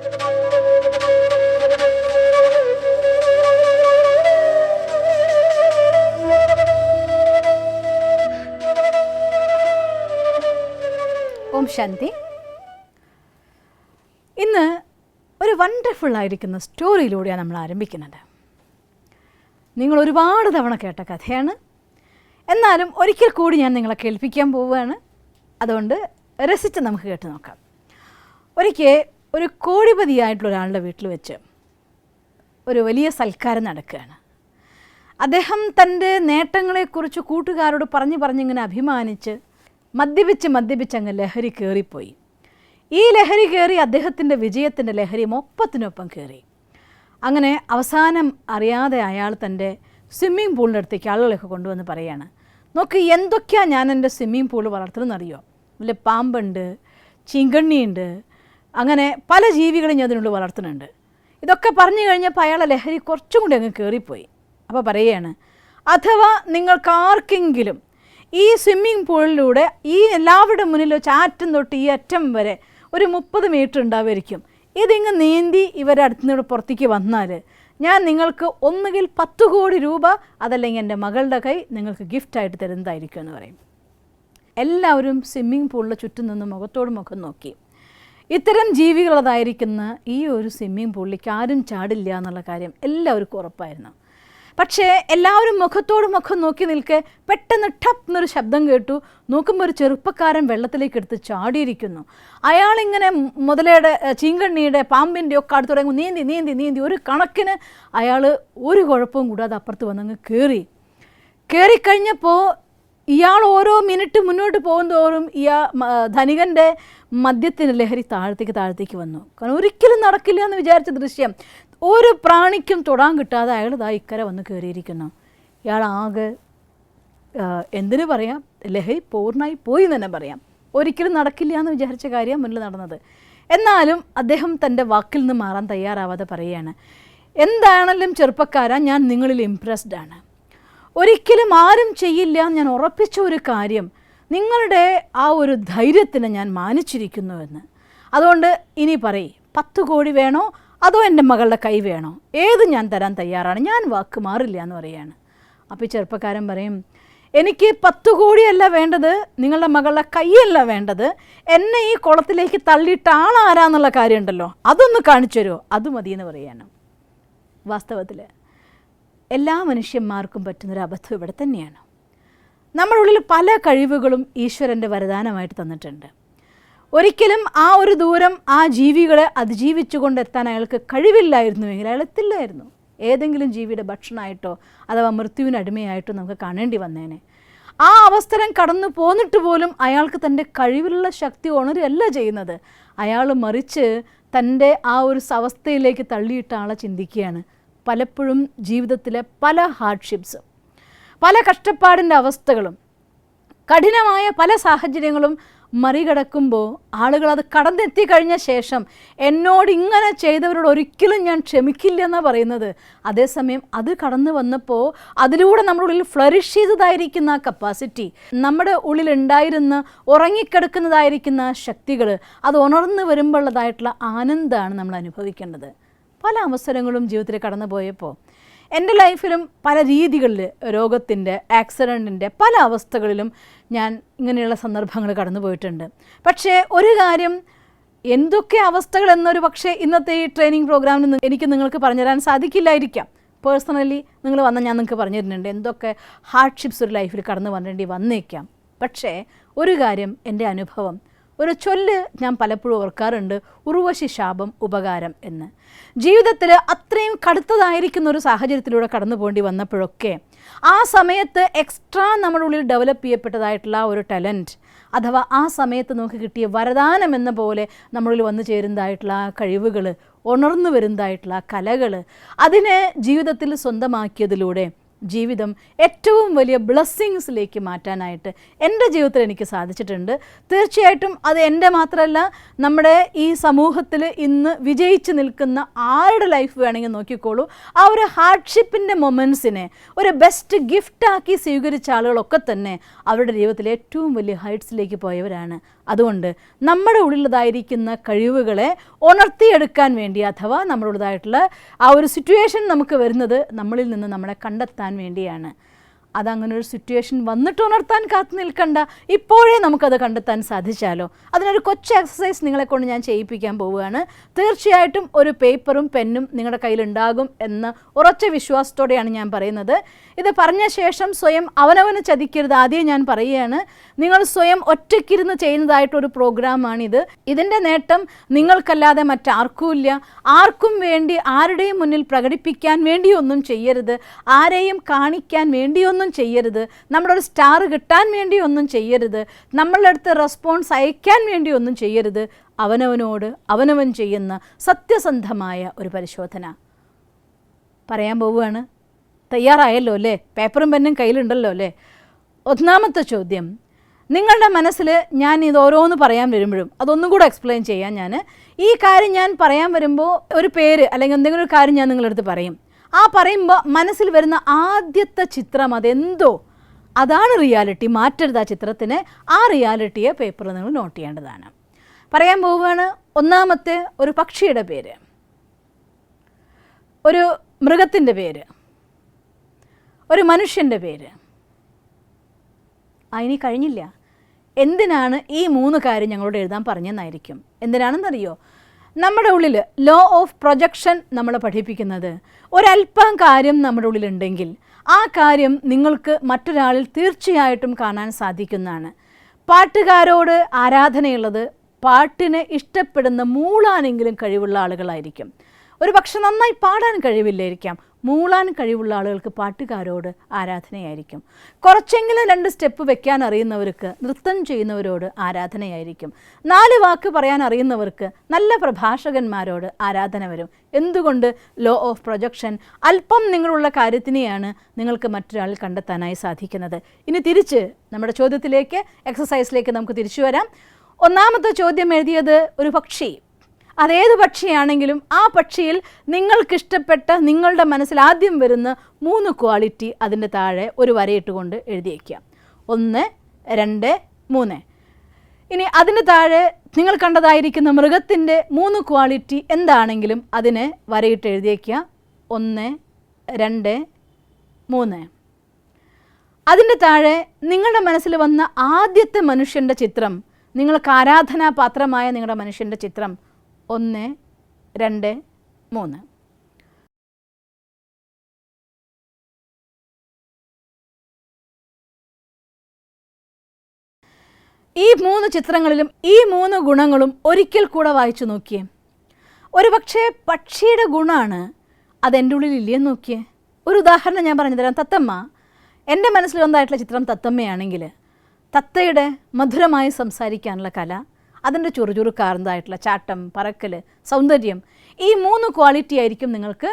ഓം ശാന്തി. ഇന്ന് ഒരു വണ്ടർഫുൾ ആയിരിക്കുന്ന സ്റ്റോറിയിലൂടെയാണ് നമ്മൾ ആരംഭിക്കുന്നത്. നിങ്ങൾ ഒരുപാട് തവണ കേട്ട കഥയാണ്, എന്നാലും ഒരിക്കൽ കൂടി ഞാൻ നിങ്ങളെ കേൾപ്പിക്കാൻ പോവുകയാണ്. അതുകൊണ്ട് രസിച്ച് നമുക്ക് കേട്ട് നോക്കാം. ഒരിക്കൽ ഒരു കോടിപതിയായിട്ടുള്ള ഒരാളുടെ വീട്ടിൽ വെച്ച് ഒരു വലിയ സൽക്കാരം നടക്കുകയാണ്. അദ്ദേഹം തൻ്റെ നേട്ടങ്ങളെക്കുറിച്ച് കൂട്ടുകാരോട് പറഞ്ഞിങ്ങനെ അഭിമാനിച്ച് മദ്യപിച്ച് അങ്ങ് ലഹരി കയറിപ്പോയി. ഈ ലഹരി കയറി അദ്ദേഹത്തിൻ്റെ വിജയത്തിൻ്റെ ലഹരി ഒപ്പത്തിനൊപ്പം കയറി. അങ്ങനെ അവസാനം അറിയാതെ അയാൾ തൻ്റെ സ്വിമ്മിംഗ് പൂളിൻ്റെ അടുത്തേക്ക് ആളുകളെയൊക്കെ കൊണ്ടുവന്ന് പറയുകയാണ്, നോക്ക് എന്തൊക്കെയാണ് ഞാൻ എൻ്റെ സ്വിമ്മിംഗ് പൂൾ വളർത്തുന്നതെന്നറിയോ? അതിൽ പാമ്പുണ്ട്, ചീങ്കണ്ണിയുണ്ട്, അങ്ങനെ പല ജീവികളും ഞാൻ അതിനുള്ളിൽ വളർത്തുന്നുണ്ട്. ഇതൊക്കെ പറഞ്ഞു കഴിഞ്ഞപ്പോൾ അയാളെ ലഹരി കുറച്ചും കൂടി അങ്ങ് കയറിപ്പോയി. അപ്പോൾ പറയുകയാണ്, അഥവാ നിങ്ങൾക്കാർക്കെങ്കിലും ഈ സ്വിമ്മിംഗ് പൂളിലൂടെ ഈ എല്ലാവരുടെ മുന്നിൽ ചാറ്റം തൊട്ട് ഈ അറ്റം വരെ ഒരു 30 മീറ്റർ ഉണ്ടാവുമായിരിക്കും, ഇതിങ്ങ് നീന്തി ഇവരുടെ അടുത്തുനിന്ന് പുറത്തേക്ക് വന്നാൽ ഞാൻ നിങ്ങൾക്ക് ഒന്നുകിൽ 10 കോടി രൂപ അതല്ലെങ്കിൽ എൻ്റെ മകളുടെ കൈ നിങ്ങൾക്ക് ഗിഫ്റ്റായിട്ട് തരുന്നതായിരിക്കും എന്ന് പറയും. എല്ലാവരും സ്വിമ്മിംഗ് പൂളിൽ ചുറ്റും നിന്ന് മുഖത്തോട് മുഖം നോക്കി. ഇത്തരം ജീവികളതായിരിക്കുന്ന ഈ ഒരു സ്വിമ്മിംഗ് പൂളിലേക്ക് ആരും ചാടില്ല എന്നുള്ള കാര്യം എല്ലാവർക്കും ഉറപ്പായിരുന്നു. പക്ഷേ എല്ലാവരും മുഖത്തോട് മുഖം നോക്കി നിൽക്കെ പെട്ടെന്ന് ടപ്പ് എന്നൊരു ശബ്ദം കേട്ടു. നോക്കുമ്പോൾ ഒരു ചെറുപ്പക്കാരൻ വെള്ളത്തിലേക്ക് എടുത്ത് ചാടിയിരിക്കുന്നു. അയാളിങ്ങനെ മുതലയുടെ, ചീങ്കണ്ണിയുടെ, പാമ്പിൻ്റെ ഒക്കെ അടുത്ത് തുടങ്ങി നീന്തി നീന്തി നീന്തി ഒരു കണക്കിന് അയാൾ ഒരു കുഴപ്പവും കൂടാതെ അപ്പുറത്ത് വന്നങ്ങ് കയറിക്കഴിഞ്ഞപ്പോൾ ഇയാൾ ഓരോ മിനിറ്റ് മുന്നോട്ട് പോകുന്തോറും ധനികൻ്റെ മദ്യത്തിൻ്റെ ലഹരി താഴത്തേക്ക് വന്നു. കാരണം ഒരിക്കലും നടക്കില്ല എന്ന് വിചാരിച്ച ദൃശ്യം ഒരു പ്രാണിക്കും തൊടാൻ കിട്ടാതെ അയാൾ ഇതാ ഇക്കരെ വന്ന് കയറിയിരിക്കുന്നു. ഇയാൾ ആകെ എന്തിനു പറയാം, ലഹരി പൂർണ്ണമായി പോയി എന്ന് തന്നെ പറയാം. ഒരിക്കലും നടക്കില്ല എന്ന് വിചാരിച്ച കാര്യം മുന്നിൽ നടന്നത്. എന്നാലും അദ്ദേഹം തൻ്റെ വാക്കിൽ നിന്ന് മാറാൻ തയ്യാറാവാതെ പറയുകയാണ്, എന്താണെങ്കിലും ചെറുപ്പക്കാരാ, ഞാൻ നിങ്ങളിൽ ഇംപ്രസ്ഡ് ആണ്. ഒരിക്കലും ആരും ചെയ്യില്ല ഞാൻ ഉറപ്പിച്ച ഒരു കാര്യം നിങ്ങളുടെ ആ ഒരു ധൈര്യത്തിന് ഞാൻ മാനിച്ചിരിക്കുന്നുവെന്ന്. അതുകൊണ്ട് ഇനി പറയ്, 10 കോടി വേണോ അതോ എൻ്റെ മകളുടെ കൈ വേണോ? ഏത് ഞാൻ തരാൻ തയ്യാറാണ്, ഞാൻ വാക്ക് മാറില്ല എന്ന് പറയുകയാണ്. അപ്പോൾ ഈ ചെറുപ്പക്കാരൻ പറയും, എനിക്ക് 10 കോടിയല്ല വേണ്ടത്, നിങ്ങളുടെ മകളുടെ കൈയല്ല വേണ്ടത്, എന്നെ ഈ കുളത്തിലേക്ക് തള്ളിയിട്ട ആളാരാന്നുള്ള കാര്യമുണ്ടല്ലോ അതൊന്ന് കാണിച്ചു തരുമോ, അത് മതിയെന്ന് പറയുകയാണ്. വാസ്തവത്തിൽ എല്ലാ മനുഷ്യന്മാർക്കും പറ്റുന്നൊരു അബദ്ധം ഇവിടെ തന്നെയാണ്. നമ്മുടെ ഉള്ളിൽ പല കഴിവുകളും ഈശ്വരൻ്റെ വരദാനമായിട്ട് തന്നിട്ടുണ്ട്. ഒരിക്കലും ആ ഒരു ദൂരം ആ ജീവികളെ അതിജീവിച്ചു കൊണ്ടെത്താൻ അയാൾക്ക് കഴിവില്ലായിരുന്നുവെങ്കിൽ അയാൾ എത്തില്ലായിരുന്നു. ഏതെങ്കിലും ജീവിയുടെ ഭക്ഷണമായിട്ടോ അഥവാ മൃത്യുവിന് അടിമയായിട്ടോ നമുക്ക് കാണേണ്ടി വന്നേനെ. ആ അവസരം കടന്നു പോന്നിട്ട് പോലും അയാൾക്ക് തൻ്റെ കഴിവിലുള്ള ശക്തി ഉണരുകയല്ല ചെയ്യുന്നത്. അയാൾ മറിച്ച് തൻ്റെ ആ ഒരു അവസ്ഥയിലേക്ക് തള്ളിയിട്ട ആളെ ചിന്തിക്കുകയാണ്. പലപ്പോഴും ജീവിതത്തിലെ പല ഹാർഡ്ഷിപ്സും, പല കഷ്ടപ്പാടിൻ്റെ അവസ്ഥകളും, കഠിനമായ പല സാഹചര്യങ്ങളും മറികടക്കുമ്പോൾ ആളുകൾ അത് കടന്നെത്തി കഴിഞ്ഞ ശേഷം എന്നോട് ഇങ്ങനെ ചെയ്തവരോട് ഒരിക്കലും ഞാൻ ക്ഷമിക്കില്ല എന്നാണ് പറയുന്നത്. അതേസമയം അത് കടന്നു വന്നപ്പോൾ അതിലൂടെ നമ്മുടെ ഉള്ളിൽ ഫ്ലറിഷ് ചെയ്തതായിരിക്കുന്ന ആ കപ്പാസിറ്റി, നമ്മുടെ ഉള്ളിലുണ്ടായിരുന്ന ഉറങ്ങിക്കിടക്കുന്നതായിരിക്കുന്ന ശക്തികൾ, അത് ഉണർന്നു വരുമ്പോഴുള്ളതായിട്ടുള്ള ആനന്ദമാണ് നമ്മൾ അനുഭവിക്കേണ്ടത്. പല അവസരങ്ങളും ജീവിതത്തിൽ കടന്നു പോയപ്പോൾ എൻ്റെ ലൈഫിലും പല രീതികളിൽ രോഗത്തിൻ്റെ, ആക്സിഡൻറ്റിൻ്റെ പല അവസ്ഥകളിലും ഞാൻ ഇങ്ങനെയുള്ള സന്ദർഭങ്ങൾ കടന്നു പോയിട്ടുണ്ട്. പക്ഷേ ഒരു കാര്യം, എന്തൊക്കെ അവസ്ഥകൾ എന്നൊരു പക്ഷേ ഇന്നത്തെ ഈ ട്രെയിനിങ് പ്രോഗ്രാമിൽ എനിക്ക് നിങ്ങൾക്ക് പറഞ്ഞുതരാൻ സാധിക്കില്ലായിരിക്കാം. പേഴ്സണലി നിങ്ങൾ വന്നാൽ ഞാൻ നിങ്ങൾക്ക് പറഞ്ഞു തരുന്നുണ്ട് എന്തൊക്കെ ഹാർഡ്ഷിപ്സ് ഒരു ലൈഫിൽ കടന്നു വരേണ്ടി വന്നേക്കാം. പക്ഷേ ഒരു കാര്യം, എൻ്റെ അനുഭവം, ഒരു ചൊല്ല് ഞാൻ പലപ്പോഴും ഓർക്കാറുണ്ട്, ഉർവശി ശാപം ഉപകാരം എന്ന്. ജീവിതത്തിൽ അത്രയും കടുത്തതായിരിക്കുന്ന ഒരു സാഹചര്യത്തിലൂടെ കടന്നു പോകേണ്ടി വന്നപ്പോഴൊക്കെ ആ സമയത്ത് എക്സ്ട്രാ നമ്മുടെ ഉള്ളിൽ ഡെവലപ്പ് ചെയ്യപ്പെട്ടതായിട്ടുള്ള ഒരു ടാലൻറ്റ്, അഥവാ ആ സമയത്ത് നമുക്ക് കിട്ടിയ വരദാനം എന്ന പോലെ നമ്മളിൽ വന്നു ചേരുന്നതായിട്ടുള്ള ആ കഴിവുകൾ, ഉണർന്നു വരുന്നതായിട്ടുള്ള ആ കലകൾ, അതിനെ ജീവിതത്തിൽ സ്വന്തമാക്കിയതിലൂടെ ജീവിതം ഏറ്റവും വലിയ ബ്ലെസ്സിങ്സിലേക്ക് മാറ്റാനായിട്ട് എൻ്റെ ജീവിതത്തിൽ എനിക്ക് സാധിച്ചിട്ടുണ്ട്. തീർച്ചയായിട്ടും അത് എൻ്റെ മാത്രമല്ല, നമ്മുടെ ഈ സമൂഹത്തിൽ ഇന്ന് വിജയിച്ച് നിൽക്കുന്ന ആരുടെ ലൈഫ് വേണമെങ്കിൽ നോക്കിക്കോളൂ, ആ ഒരു ഹാർഡ്ഷിപ്പിൻ്റെ മൊമെൻറ്റ്സിനെ ഒരു ബെസ്റ്റ് ഗിഫ്റ്റാക്കി സ്വീകരിച്ച ആളുകളൊക്കെ തന്നെ അവരുടെ ജീവിതത്തിൽ ഏറ്റവും വലിയ ഹൈറ്റ്സിലേക്ക് പോയവരാണ്. അതുകൊണ്ട് നമ്മുടെ ഉള്ളിലുള്ളതായിരിക്കുന്ന കഴിവുകളെ ഉണർത്തിയെടുക്കാൻ വേണ്ടി, അഥവാ നമ്മളുള്ളതായിട്ടുള്ള ആ ഒരു സിറ്റുവേഷൻ നമുക്ക് വരുന്നത് നമ്മളിൽ നിന്ന് നമ്മളെ കണ്ടെത്താൻ വേണ്ടിയാണ്. അതങ്ങനെ ഒരു സിറ്റുവേഷൻ വന്നിട്ട് ഉണർത്താൻ കാത്തു നിൽക്കണ്ട, ഇപ്പോഴേ നമുക്കത് കണ്ടെത്താൻ സാധിച്ചാലോ. അതിനൊരു കൊച്ചു എക്സസൈസ് നിങ്ങളെക്കൊണ്ട് ഞാൻ ചെയ്യിപ്പിക്കാൻ പോവുകയാണ്. തീർച്ചയായിട്ടും ഒരു പേപ്പറും പെന്നും നിങ്ങളുടെ കയ്യിലുണ്ടാകും എന്ന ഉറച്ച വിശ്വാസത്തോടെയാണ് ഞാൻ പറയുന്നത്. ഇത് പറഞ്ഞ ശേഷം സ്വയം അവനവന് ചതിക്കരുത്. ആദ്യം ഞാൻ പറയുകയാണ്, നിങ്ങൾ സ്വയം ഒറ്റയ്ക്കിരുന്ന് ചെയ്യുന്നതായിട്ടൊരു പ്രോഗ്രാമാണിത്. ഇതിൻ്റെ നേട്ടം നിങ്ങൾക്കല്ലാതെ മറ്റാർക്കുമില്ല. ആർക്കും വേണ്ടി ആരുടെയും മുന്നിൽ പ്രകടിപ്പിക്കാൻ വേണ്ടിയൊന്നും ചെയ്യരുത്, ആരെയും കാണിക്കാൻ വേണ്ടിയൊന്നും ചെയ്യരുത്, നമ്മുടെ ഒരു സ്റ്റാർ കിട്ടാൻ വേണ്ടി ഒന്നും ചെയ്യരുത്, നമ്മളുടെ അടുത്ത് റെസ്പോൺസ് അയക്കാൻ വേണ്ടി ഒന്നും ചെയ്യരുത്. അവനവനോട് അവനവൻ ചെയ്യുന്ന സത്യസന്ധമായ ഒരു പരിശോധന പറയാൻ പോവുകയാണ്. തയ്യാറായല്ലോ അല്ലേ? പേപ്പറും പെന്നും കയ്യിലുണ്ടല്ലോ അല്ലേ? ഒന്നാമത്തെ ചോദ്യം, നിങ്ങളുടെ മനസ്സിൽ ഞാൻ ഇത് ഓരോന്ന് പറയാൻ വരുമ്പോഴും അതൊന്നും കൂടെ എക്സ്പ്ലെയിൻ ചെയ്യാൻ ഈ കാര്യം ഞാൻ പറയാൻ വരുമ്പോൾ ഒരു പേര് അല്ലെങ്കിൽ എന്തെങ്കിലും ഒരു കാര്യം ഞാൻ നിങ്ങളടുത്ത് പറയും. ആ പറയുമ്പോൾ മനസ്സിൽ വരുന്ന ആദ്യത്തെ ചിത്രം അതെന്തോ അതാണ് റിയാലിറ്റി. മാറ്റരുത് ആ ചിത്രത്തിന്. ആ റിയാലിറ്റിയെ പേപ്പറിൽ നിങ്ങൾ നോട്ട് ചെയ്യേണ്ടതാണ്. പറയാൻ പോവുകയാണ്. ഒന്നാമത്തെ ഒരു പക്ഷിയുടെ പേര്, ഒരു മൃഗത്തിൻ്റെ പേര്, ഒരു മനുഷ്യൻ്റെ പേര്. അതിനി കഴിഞ്ഞില്ല. എന്തിനാണ് ഈ 3 കാര്യം ഞങ്ങളോട് എഴുതാൻ പറഞ്ഞെന്നായിരിക്കും. എന്തിനാണെന്നറിയോ? നമ്മുടെ ഉള്ളിൽ ലോ ഓഫ് പ്രൊജക്ഷൻ നമ്മളെ പഠിപ്പിക്കുന്നത് ഒരല്പം കാര്യം നമ്മുടെ ഉള്ളിലുണ്ടെങ്കിൽ ആ കാര്യം നിങ്ങൾക്ക് മറ്റൊരാളിൽ തീർച്ചയായിട്ടും കാണാൻ സാധിക്കുന്നതാണ്. പാട്ടുകാരോട് ആരാധനയുള്ളത് പാട്ടിനെ ഇഷ്ടപ്പെടുന്ന മൂളാനെങ്കിലും കഴിവുള്ള ആളുകളായിരിക്കും. ഒരു പക്ഷെ നന്നായി പാടാൻ കഴിവില്ലായിരിക്കാം, മൂളാൻ കഴിവുള്ള ആളുകൾക്ക് പാട്ടുകാരോട് ആരാധനയായിരിക്കും. കുറച്ചെങ്കിലും 2 സ്റ്റെപ്പ് വെക്കാൻ അറിയുന്നവർക്ക് നൃത്തം ചെയ്യുന്നവരോട് ആരാധനയായിരിക്കും. 4 വാക്ക് പറയാൻ അറിയുന്നവർക്ക് നല്ല പ്രഭാഷകന്മാരോട് ആരാധന വരും. എന്തുകൊണ്ട്? Law of projection. അല്പം നിങ്ങളുള്ള കാര്യത്തിനെയാണ് നിങ്ങൾക്ക് മറ്റൊരാളിൽ കണ്ടെത്താനായി സാധിക്കുന്നത്. ഇനി തിരിച്ച് നമ്മുടെ ചോദ്യത്തിലേക്ക്, എക്സസൈസിലേക്ക് നമുക്ക് തിരിച്ചു വരാം. ഒന്നാമത്തെ ചോദ്യം എഴുതിയത് ഒരു പക്ഷി. അതേത് പക്ഷിയാണെങ്കിലും ആ പക്ഷിയിൽ നിങ്ങൾക്കിഷ്ടപ്പെട്ട, നിങ്ങളുടെ മനസ്സിൽ ആദ്യം വരുന്ന 3 ക്വാളിറ്റി അതിൻ്റെ താഴെ ഒരു വരയിട്ടുകൊണ്ട് എഴുതിയേക്കാം. 1, 2, 3. ഇനി അതിന് താഴെ നിങ്ങൾ കണ്ടതായിരിക്കുന്ന മൃഗത്തിൻ്റെ 3 ക്വാളിറ്റി എന്താണെങ്കിലും അതിനെ വരയിട്ട് എഴുതിയേക്കുക. 1, 2, 3. അതിൻ്റെ താഴെ നിങ്ങളുടെ മനസ്സിൽ വന്ന ആദ്യത്തെ മനുഷ്യൻ്റെ ചിത്രം, നിങ്ങൾക്ക് ആരാധനാപാത്രമായ നിങ്ങളുടെ മനുഷ്യൻ്റെ ചിത്രം 1, 2, 3. ഈ 3 ചിത്രങ്ങളിലും ഈ 3 ഗുണങ്ങളും ഒരിക്കൽ കൂടെ വായിച്ചു നോക്കിയേ. ഒരു പക്ഷേ പക്ഷിയുടെ ഗുണമാണ്, അതെൻ്റെ ഉള്ളിൽ ഇല്ലെന്ന് നോക്കിയേ. ഒരു ഉദാഹരണം ഞാൻ പറഞ്ഞു തരാം. തത്തമ്മ. എൻ്റെ മനസ്സിൽ വന്നതായിട്ടുള്ള ചിത്രം തത്തമ്മയാണെങ്കിൽ തത്തയുടെ മധുരമായി സംസാരിക്കാനുള്ള കല, അതിൻ്റെ ചുറുചുറുക്കാർന്നതായിട്ടുള്ള ചാട്ടം, പറക്കൽ, സൗന്ദര്യം, ഈ 3 ക്വാളിറ്റി ആയിരിക്കും നിങ്ങൾക്ക്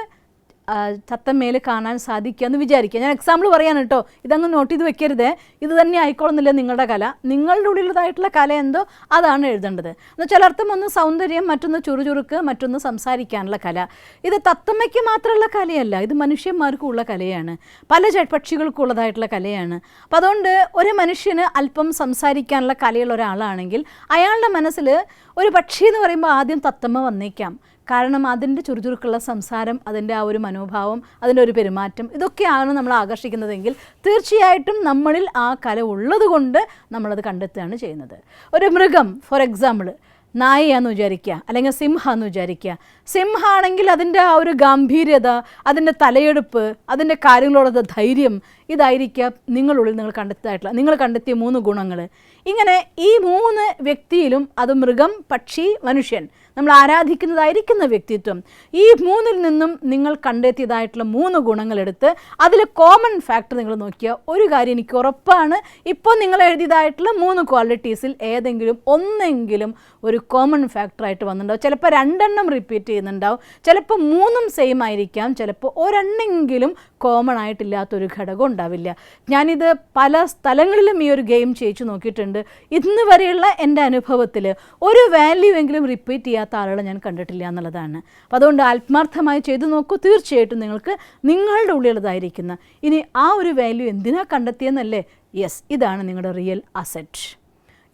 തത്തമ്മയിൽ കാണാൻ സാധിക്കുക എന്ന് വിചാരിക്കുക. ഞാൻ എക്സാമ്പിൾ പറയാൻ കേട്ടോ, ഇതങ്ങ് നോട്ട് ചെയ്ത് വെക്കരുത്. ഇത് തന്നെ ആയിക്കോളുന്നില്ല നിങ്ങളുടെ കല. നിങ്ങളുടെ ഉള്ളിലുള്ളതായിട്ടുള്ള കല എന്തോ അതാണ് എഴുതേണ്ടത്. എന്നുവെച്ചാൽ അർത്ഥം ഒന്ന് സൗന്ദര്യം, മറ്റൊന്ന് ചുറുചുറുക്ക്, മറ്റൊന്ന് സംസാരിക്കാനുള്ള കല. ഇത് തത്തമ്മയ്ക്ക് മാത്രമുള്ള കലയല്ല, ഇത് മനുഷ്യന്മാർക്കും ഉള്ള കലയാണ്, പല പക്ഷികൾക്കും ഉള്ളതായിട്ടുള്ള കലയാണ്. അപ്പം അതുകൊണ്ട് ഒരു മനുഷ്യന് അല്പം സംസാരിക്കാനുള്ള കലയുള്ള ഒരാളാണെങ്കിൽ അയാളുടെ മനസ്സിൽ ഒരു പക്ഷി എന്ന് പറയുമ്പോൾ ആദ്യം തത്തമ്മ വന്നേക്കാം. കാരണം അതിൻ്റെ ചുറുചുറുക്കുള്ള സംസാരം, അതിൻ്റെ ആ ഒരു മനോഭാവം, അതിൻ്റെ ഒരു പെരുമാറ്റം, ഇതൊക്കെയാണ് നമ്മൾ ആകർഷിക്കുന്നതെങ്കിൽ തീർച്ചയായിട്ടും നമ്മളിൽ ആ കല ഉള്ളത് കൊണ്ട് നമ്മളത് കണ്ടെത്തുകയാണ് ചെയ്യുന്നത്. ഒരു മൃഗം, ഫോർ എക്സാമ്പിൾ നായയാന്ന് വിചാരിക്കുക, അല്ലെങ്കിൽ സിംഹമെന്ന് വിചാരിക്കുക. സിംഹമാണെങ്കിൽ അതിൻ്റെ ആ ഒരു ഗാംഭീര്യത, അതിൻ്റെ തലയെടുപ്പ്, അതിൻ്റെ കാര്യങ്ങളോടുള്ള ധൈര്യം, ഇതായിരിക്കാം നിങ്ങളുള്ളിൽ നിങ്ങൾ കണ്ടെത്തിയ 3 ഗുണങ്ങൾ. ഇങ്ങനെ ഈ 3 വ്യക്തിയിലും, അത് മൃഗം, പക്ഷി, മനുഷ്യൻ, നമ്മൾ ആരാധിക്കുന്നതായിരിക്കുന്ന വ്യക്തിത്വം, ഈ 3-ൽ നിന്നും നിങ്ങൾ കണ്ടെത്തിയതായിട്ടുള്ള 3 ഗുണങ്ങളെടുത്ത് അതിൽ കോമൺ ഫാക്ടർ നിങ്ങൾ നോക്കിയാൽ ഒരു കാര്യം എനിക്ക് ഉറപ്പാണ്, ഇപ്പോൾ നിങ്ങൾ എഴുതിയതായിട്ടുള്ള 3 ക്വാളിറ്റീസിൽ ഏതെങ്കിലും ഒന്നെങ്കിലും ഒരു കോമൺ ഫാക്ടറായിട്ട് വന്നിട്ടുണ്ടാവും. ചിലപ്പോൾ 2 റിപ്പീറ്റ് ചെയ്യുന്നുണ്ടാവും, ചിലപ്പോൾ 3 സെയിം ആയിരിക്കാം, ചിലപ്പോൾ ഒരെണ്ണെങ്കിലും കോമൺ ആയിട്ടില്ലാത്തൊരു ഘടകം ഉണ്ടാവില്ല. ഞാനിത് പല സ്ഥലങ്ങളിലും ഈ ഒരു ഗെയിം ചെയ്യിച്ചു നോക്കിയിട്ടുണ്ട്. ഇന്ന് വരെയുള്ള എൻ്റെ അനുഭവത്തിൽ ഒരു വാല്യൂ എങ്കിലും റിപ്പീറ്റ് ചെയ്യാത്ത ആളുകളെ ഞാൻ കണ്ടിട്ടില്ല എന്നുള്ളതാണ്. അപ്പോൾ അതുകൊണ്ട് ആത്മാർത്ഥമായി ചെയ്തു നോക്കൂ. തീർച്ചയായിട്ടും നിങ്ങൾക്ക് നിങ്ങളുടെ ഉള്ളിലുള്ളതായിരിക്കുന്ന ഇനി ആ ഒരു വാല്യൂ എന്തിനാ കണ്ടെത്തിയെന്നല്ലേ, യെസ്, ഇതാണ് നിങ്ങളുടെ റിയൽ അസറ്റ്.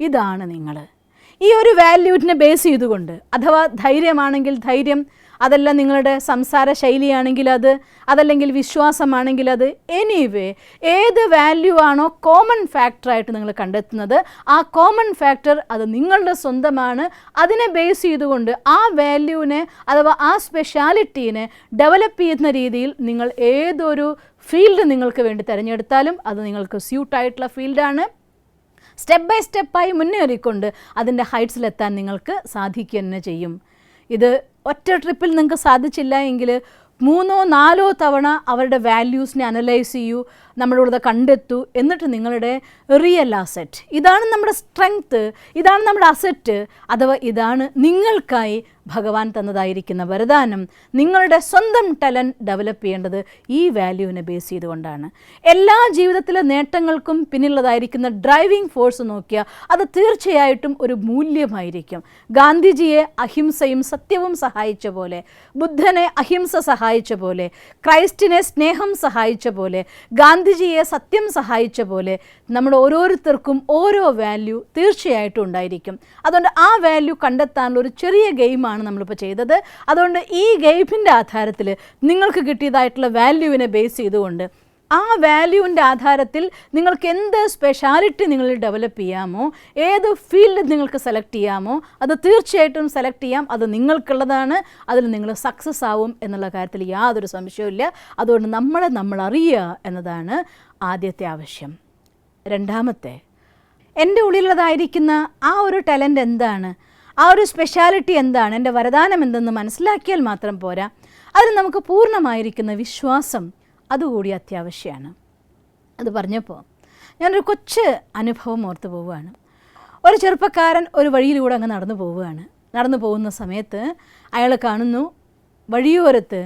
ഇതാണ് നിങ്ങൾ ഈ ഒരു വാല്യൂവിനെ ബേസ് ചെയ്തുകൊണ്ട്, അഥവാ ധൈര്യമാണെങ്കിൽ ധൈര്യം, അതല്ല നിങ്ങളുടെ സംസാര ശൈലിയാണെങ്കിൽ അത്, അതല്ലെങ്കിൽ വിശ്വാസമാണെങ്കിൽ അത്, എനിവേ ഏത് വാല്യൂ ആണോ കോമൺ ഫാക്ടറായിട്ട് നിങ്ങൾ കണ്ടെത്തുന്നത്, ആ കോമൺ ഫാക്ടർ അത് നിങ്ങളുടെ സ്വന്തമാണ്. അതിനെ ബേസ് ചെയ്തുകൊണ്ട് ആ വാല്യൂവിനെ അഥവാ ആ സ്പെഷ്യാലിറ്റീനെ ഡെവലപ്പ് ചെയ്യുന്ന രീതിയിൽ നിങ്ങൾ ഏതൊരു ഫീൽഡ് നിങ്ങൾക്ക് വേണ്ടി തിരഞ്ഞെടുത്താലും അത് നിങ്ങൾക്ക് സ്യൂട്ടായിട്ടുള്ള ഫീൽഡാണ്. സ്റ്റെപ്പ് ബൈ സ്റ്റെപ്പായി മുന്നേറിക്കൊണ്ട് അതിൻ്റെ ഹൈറ്റ്സിലെത്താൻ നിങ്ങൾക്ക് സാധിക്കുക തന്നെ ചെയ്യും. ഇത് ഒറ്റ ട്രിപ്പിൽ നിങ്ങൾക്ക് സാധിച്ചില്ല എങ്കിൽ 3 or 4 തവണ അവരുടെ വാല്യൂസിനെ അനലൈസ് ചെയ്യൂ, നമ്മളിവിടെ കണ്ടെത്തൂ. എന്നിട്ട് നിങ്ങളുടെ റിയൽ അസറ്റ്, ഇതാണ് നമ്മുടെ സ്ട്രെങ്ത്ത്, ഇതാണ് നമ്മുടെ അസറ്റ്, അഥവാ ഇതാണ് നിങ്ങൾക്കായി ഭഗവാൻ തന്നതായിരിക്കുന്ന വരദാനം. നിങ്ങളുടെ സ്വന്തം ടാലൻറ്റ് ഡെവലപ്പ് ചെയ്യേണ്ടത് ഈ വാല്യൂവിനെ ബേസ് ചെയ്തുകൊണ്ടാണ്. എല്ലാ ജീവിതത്തിലെ നേട്ടങ്ങൾക്കും പിന്നിലുള്ളതായിരിക്കുന്ന ഡ്രൈവിംഗ് ഫോഴ്സ് നോക്കിയാൽ അത് തീർച്ചയായിട്ടും ഒരു മൂല്യമായിരിക്കും. ഗാന്ധിജിയെ അഹിംസയും സത്യവും സഹായിച്ച പോലെ, ബുദ്ധനെ അഹിംസ സഹായിച്ച പോലെ, ക്രൈസ്റ്റിനെ സ്നേഹം സഹായിച്ച പോലെ, ഗാന്ധിജിയെ സത്യം സഹായിച്ച പോലെ നമ്മുടെ ഓരോരുത്തർക്കും ഓരോ വാല്യൂ തീർച്ചയായിട്ടും ഉണ്ടായിരിക്കും. അതുകൊണ്ട് ആ വാല്യൂ കണ്ടെത്താനുള്ള ഒരു ചെറിയ ഗെയിമാണ് നമ്മളിപ്പോൾ ചെയ്തത്. അതുകൊണ്ട് ഈ ഗെയിമിൻ്റെ ആധാരത്തിൽ നിങ്ങൾക്ക് കിട്ടിയതായിട്ടുള്ള വാല്യൂവിനെ ബേസ് ചെയ്തുകൊണ്ട് ആ വാല്യൂവിൻ്റെ ആധാരത്തിൽ നിങ്ങൾക്ക് എന്ത് സ്പെഷ്യാലിറ്റി നിങ്ങൾ ഡെവലപ്പ് ചെയ്യാമോ, ഏത് ഫീൽഡ് നിങ്ങൾക്ക് സെലക്ട് ചെയ്യാമോ അത് തീർച്ചയായിട്ടും സെലക്ട് ചെയ്യാം. അത് നിങ്ങൾക്കുള്ളതാണ്. അതിൽ നിങ്ങൾ സക്സസ് ആവും എന്നുള്ള കാര്യത്തിൽ യാതൊരു സംശയവുമില്ല. അതുകൊണ്ട് നമ്മൾ അറിയുക എന്നതാണ് ആദ്യത്തെ ആവശ്യം. രണ്ടാമത്തെ, എൻ്റെ ഉള്ളിലുള്ളതായിരിക്കുന്ന ആ ഒരു ടാലൻറ്റ് എന്താണ്, ആ ഒരു സ്പെഷ്യാലിറ്റി എന്താണ്, എൻ്റെ വരദാനം എന്തെന്ന് മനസ്സിലാക്കിയാൽ മാത്രം പോരാ, അതിന് നമുക്ക് പൂർണ്ണമായിരിക്കുന്ന വിശ്വാസം അതുകൂടി അത്യാവശ്യമാണ്. അത് പറഞ്ഞപ്പോൾ ഞാനൊരു കൊച്ചു അനുഭവം ഓർത്ത് പോവുകയാണ്. ഒരു ചെറുപ്പക്കാരൻ ഒരു വഴിയിലൂടെ അങ്ങ് നടന്നു പോകുന്ന സമയത്ത് അയാൾ കാണുന്നു വഴിയോരത്ത്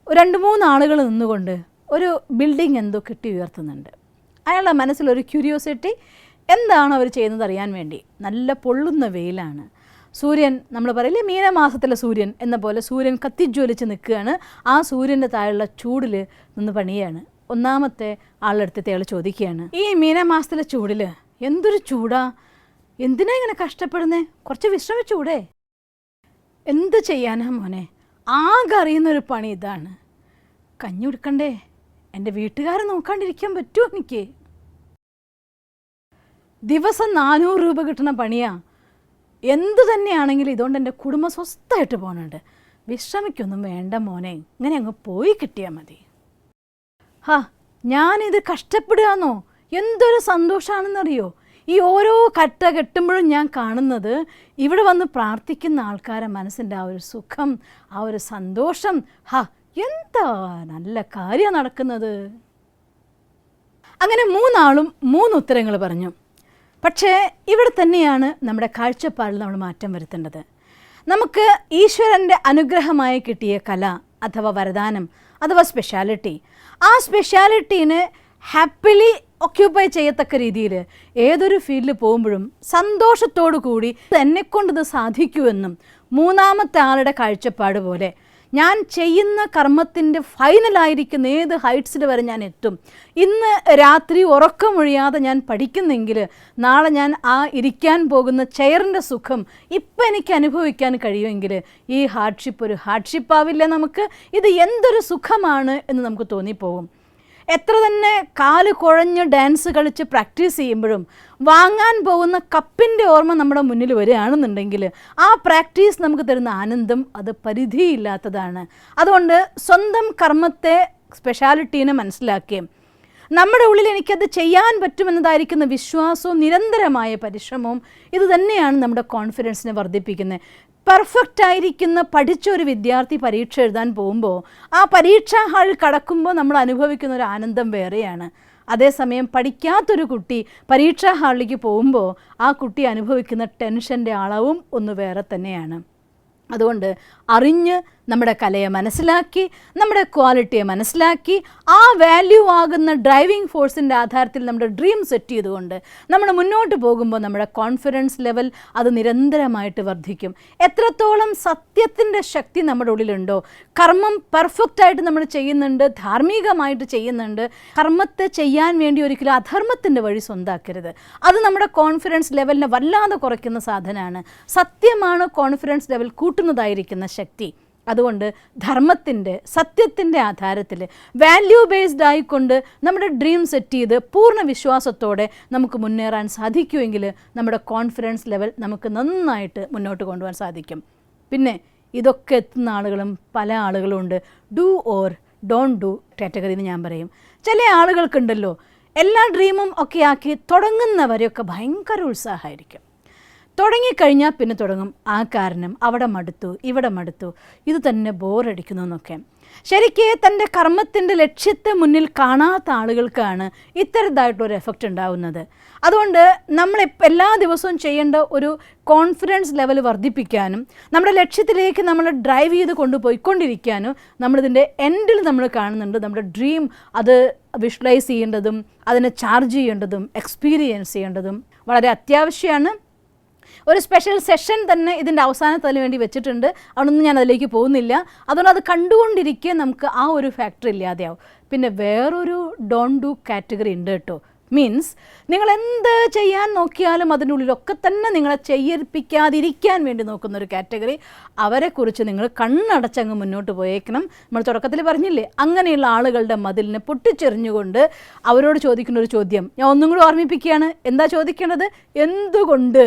2-3 ആളുകൾ നിന്നുകൊണ്ട് ഒരു ബിൽഡിംഗ് എന്തോ കെട്ടി ഉയർത്തുന്നുണ്ട്. അയാളുടെ മനസ്സിലൊരു ക്യൂരിയോസിറ്റി, എന്താണ് അവർ ചെയ്യുന്നത് അറിയാൻ വേണ്ടി. നല്ല പൊള്ളുന്ന വെയിലാണ്. സൂര്യൻ, നമ്മൾ പറയില്ലേ മീനമാസത്തിലെ സൂര്യൻ എന്ന പോലെ സൂര്യൻ കത്തിജ്വലിച്ച് നിൽക്കുകയാണ്. ആ സൂര്യൻ്റെ താഴെയുള്ള ചൂടിൽ നിന്ന് പണിയാണ്. ഒന്നാമത്തെ ആളെടുത്തിട്ട് അയാൾ ചോദിക്കുകയാണ്, ഈ മീനമാസത്തിലെ ചൂടിൽ എന്തൊരു ചൂടാ, എന്തിനാ ഇങ്ങനെ കഷ്ടപ്പെടുന്നേ, കുറച്ച് വിശ്രമിച്ചൂടെ? എന്ത് ചെയ്യാനാ മോനെ, ആകെ അറിയുന്നൊരു പണി ഇതാണ്. കഞ്ഞി കൊടുക്കണ്ടേ, എൻ്റെ വീട്ടുകാരെ നോക്കാണ്ടിരിക്കാൻ പറ്റുമോ എനിക്ക്? ദിവസം 400 രൂപ കിട്ടുന്ന പണിയാ. എന്തു തന്നെയാണെങ്കിലും ഇതുകൊണ്ട് എൻ്റെ കുടുംബം സ്വസ്ഥമായിട്ട് പോകുന്നുണ്ട്. വിശ്രമിക്കൊന്നും വേണ്ട മോനെ, ഇങ്ങനെ അങ്ങ് പോയി കിട്ടിയാൽ മതി. ഞാനിത് കഷ്ടപ്പെടുകയെന്നോ, എന്തൊരു സന്തോഷമാണെന്നറിയോ. ഈ ഓരോ കട്ട കെട്ടുമ്പോഴും ഞാൻ കാണുന്നത് ഇവിടെ വന്ന് പ്രാർത്ഥിക്കുന്ന ആൾക്കാരെ മനസ്സിൻ്റെ ആ ഒരു സുഖം, ആ ഒരു സന്തോഷം. എന്താ നല്ല കാര്യം നടക്കുന്നത്. അങ്ങനെ 3 ആളും 3 ഉത്തരങ്ങൾ പറഞ്ഞു. പക്ഷേ ഇവിടെ തന്നെയാണ് നമ്മുടെ കാഴ്ചപ്പാടിൽ നമ്മൾ മാറ്റം വരുത്തേണ്ടത്. നമുക്ക് ഈശ്വരൻ്റെ അനുഗ്രഹമായി കിട്ടിയ കല അഥവാ വരദാനം അഥവാ സ്പെഷ്യാലിറ്റി, ആ സ്പെഷ്യാലിറ്റീനെ ഹാപ്പിലി ഒക്യുപ്പൈ ചെയ്യത്തക്ക രീതിയിൽ ഏതൊരു ഫീൽഡിൽ പോകുമ്പോഴും സന്തോഷത്തോടു കൂടി എന്നെക്കൊണ്ട് ഇത് സാധിക്കുമെന്നും, 3ാമത്തെ ആളുടെ കാഴ്ചപ്പാട് പോലെ ഞാൻ ചെയ്യുന്ന കർമ്മത്തിൻ്റെ ഫൈനലായിരിക്കുന്ന ഏത് ഹൈറ്റ്സിൽ വരെ ഞാൻ എത്തും. ഇന്ന് രാത്രി ഉറക്കമൊഴിയാതെ ഞാൻ പഠിക്കുന്നെങ്കിൽ നാളെ ഞാൻ ആ ഇരിക്കാൻ പോകുന്ന ചെയറിൻ്റെ സുഖം ഇപ്പം എനിക്ക് അനുഭവിക്കാൻ കഴിയുമെങ്കിൽ ഈ ഹാർഡ്ഷിപ്പ് ഒരു ഹാർഡ്ഷിപ്പാവില്ല നമുക്ക്. ഇത് എന്തൊരു സുഖമാണ് എന്ന് നമുക്ക് തോന്നിപ്പോകും. എത്ര തന്നെ കാല് കുഴഞ്ഞ് ഡാൻസ് കളിച്ച് പ്രാക്ടീസ് ചെയ്യുമ്പോഴും വാങ്ങാൻ പോകുന്ന കപ്പിൻ്റെ ഓർമ്മ നമ്മുടെ മുന്നിൽ വരികയാണെന്നുണ്ടെങ്കിൽ ആ പ്രാക്ടീസ് നമുക്ക് തരുന്ന ആനന്ദം അത് പരിധിയില്ലാത്തതാണ്. അതുകൊണ്ട് സ്വന്തം കർമ്മത്തെ സ്പെഷ്യാലിറ്റീനെ മനസ്സിലാക്കുകയും നമ്മുടെ ഉള്ളിൽ എനിക്കത് ചെയ്യാൻ പറ്റുമെന്നതായിരിക്കുന്ന വിശ്വാസവും നിരന്തരമായ പരിശ്രമവും ഇത് തന്നെയാണ് നമ്മുടെ കോൺഫിഡൻസിനെ വർദ്ധിപ്പിക്കുന്നത്. പെർഫെക്റ്റ് ആയിരിക്കുന്ന പഠിച്ച ഒരു വിദ്യാർത്ഥി പരീക്ഷ എഴുതാൻ പോകുമ്പോൾ ആ പരീക്ഷാ ഹാളിൽ കടക്കുമ്പോൾ നമ്മൾ അനുഭവിക്കുന്ന ഒരു ആനന്ദം വേറെയാണ്. അതേസമയം പഠിക്കാത്തൊരു കുട്ടി പരീക്ഷാ ഹാളിലേക്ക് പോകുമ്പോൾ ആ കുട്ടി അനുഭവിക്കുന്ന ടെൻഷൻ്റെ അളവും ഒന്ന് വേറെ തന്നെയാണ്. അതുകൊണ്ട് അറിഞ്ഞ് നമ്മുടെ കലയെ മനസ്സിലാക്കി, നമ്മുടെ ക്വാളിറ്റിയെ മനസ്സിലാക്കി, ആ വാല്യൂ ആകുന്ന ഡ്രൈവിംഗ് ഫോഴ്സിൻ്റെ ആധാരത്തിൽ നമ്മുടെ ഡ്രീം സെറ്റ് ചെയ്തുകൊണ്ട് നമ്മൾ മുന്നോട്ട് പോകുമ്പോൾ നമ്മുടെ കോൺഫിഡൻസ് ലെവൽ അത് നിരന്തരമായിട്ട് വർദ്ധിക്കും. എത്രത്തോളം സത്യത്തിൻ്റെ ശക്തി നമ്മുടെ ഉള്ളിലുണ്ടോ, കർമ്മം പെർഫെക്റ്റായിട്ട് നമ്മൾ ചെയ്യുന്നുണ്ട്, ധാർമ്മികമായിട്ട് ചെയ്യുന്നുണ്ട്, കർമ്മത്തെ ചെയ്യാൻ വേണ്ടി ഒരിക്കലും അധർമ്മത്തിൻ്റെ വഴി സ്വന്താക്കരുത്. അത് നമ്മുടെ കോൺഫിഡൻസ് ലെവലിനെ വല്ലാതെ കുറയ്ക്കുന്ന സാധനമാണ്. സത്യമാണ് കോൺഫിഡൻസ് ലെവൽ കൂട്ടുന്നതായിരിക്കുന്ന ശക്തി. അതുകൊണ്ട് ധർമ്മത്തിൻ്റെ, സത്യത്തിൻ്റെ ആധാരത്തിൽ വാല്യൂ ബേസ്ഡ് ആയിക്കൊണ്ട് നമ്മുടെ ഡ്രീം സെറ്റ് ചെയ്ത് പൂർണ്ണ വിശ്വാസത്തോടെ നമുക്ക് മുന്നേറാൻ സാധിക്കുമെങ്കിൽ നമ്മുടെ കോൺഫിഡൻസ് ലെവൽ നമുക്ക് നന്നായിട്ട് മുന്നോട്ട് കൊണ്ടുപോകാൻ സാധിക്കും. പിന്നെ ഇതൊക്കെ എത്തുന്ന ആളുകളും പല ആളുകളും ഉണ്ട്. Do or don't do category എന്ന് ഞാൻ പറയും. ചില ആളുകൾക്കുണ്ടല്ലോ എല്ലാ ഡ്രീമും ഒക്കെ ആക്കി തുടങ്ങുന്നവരെയൊക്കെ ഭയങ്കര ഉത്സാഹമായിരിക്കും. തുടങ്ങിക്കഴിഞ്ഞാൽ പിന്നെ തുടങ്ങും ആ കാരണം അവിടെ മടുത്തു, ഇവിടെ മടുത്തു, ഇത് തന്നെ ബോറടിക്കുന്നു എന്നൊക്കെ. ശരിക്ക് തൻ്റെ കർമ്മത്തിൻ്റെ ലക്ഷ്യത്തെ മുന്നിൽ കാണാത്ത ആളുകൾക്കാണ് ഇത്തരത്തിലായിട്ടൊരു എഫക്റ്റ് ഉണ്ടാവുന്നത്. അതുകൊണ്ട് നമ്മൾ എല്ലാ ദിവസവും ചെയ്യേണ്ട ഒരു കോൺഫിഡൻസ് ലെവൽ വർദ്ധിപ്പിക്കാനും നമ്മുടെ ലക്ഷ്യത്തിലേക്ക് നമ്മൾ ഡ്രൈവ് ചെയ്ത് കൊണ്ടുപോയിക്കൊണ്ടിരിക്കാനും നമ്മളിതിൻ്റെ എൻഡിൽ നമ്മൾ കാണുന്നുണ്ട് നമ്മുടെ ഡ്രീം അത് വിഷ്വലൈസ് ചെയ്യേണ്ടതും അതിനെ ചാർജ് ചെയ്യേണ്ടതും എക്സ്പീരിയൻസ് ചെയ്യേണ്ടതും വളരെ അത്യാവശ്യമാണ്. ഒരു സ്പെഷ്യൽ സെഷൻ തന്നെ ഇതിൻ്റെ അവസാനത്തിന് വേണ്ടി വെച്ചിട്ടുണ്ട്. അവിടൊന്നും ഞാൻ അതിലേക്ക് പോകുന്നില്ല. അതുകൊണ്ട് അത് കണ്ടുകൊണ്ടിരിക്കുക നമുക്ക് ആ ഒരു ഫാക്ടർ ഇല്ലാതെയാവും. പിന്നെ വേറൊരു ഡോണ്ട് ഡു കാറ്റഗറി ഉണ്ട് കേട്ടോ. മീൻസ് നിങ്ങൾ എന്ത് ചെയ്യാൻ നോക്കിയാലും അതിൻ്റെ ഉള്ളിലൊക്കെ തന്നെ നിങ്ങളെ ചെയ്യിപ്പിക്കാതിരിക്കാൻ വേണ്ടി നോക്കുന്നൊരു കാറ്റഗറി. അവരെക്കുറിച്ച് നിങ്ങൾ കണ്ണടച്ചങ്ങ് മുന്നോട്ട് പോയേക്കണം. നമ്മൾ തുടക്കത്തിൽ പറഞ്ഞില്ലേ, അങ്ങനെയുള്ള ആളുകളുടെ മതിലിനെ പൊട്ടിച്ചെറിഞ്ഞുകൊണ്ട് അവരോട് ചോദിക്കുന്ന ഒരു ചോദ്യം ഞാൻ ഒന്നും കൂടി ഓർമ്മിപ്പിക്കുകയാണ്. എന്താ ചോദിക്കേണ്ടത്? എന്തുകൊണ്ട്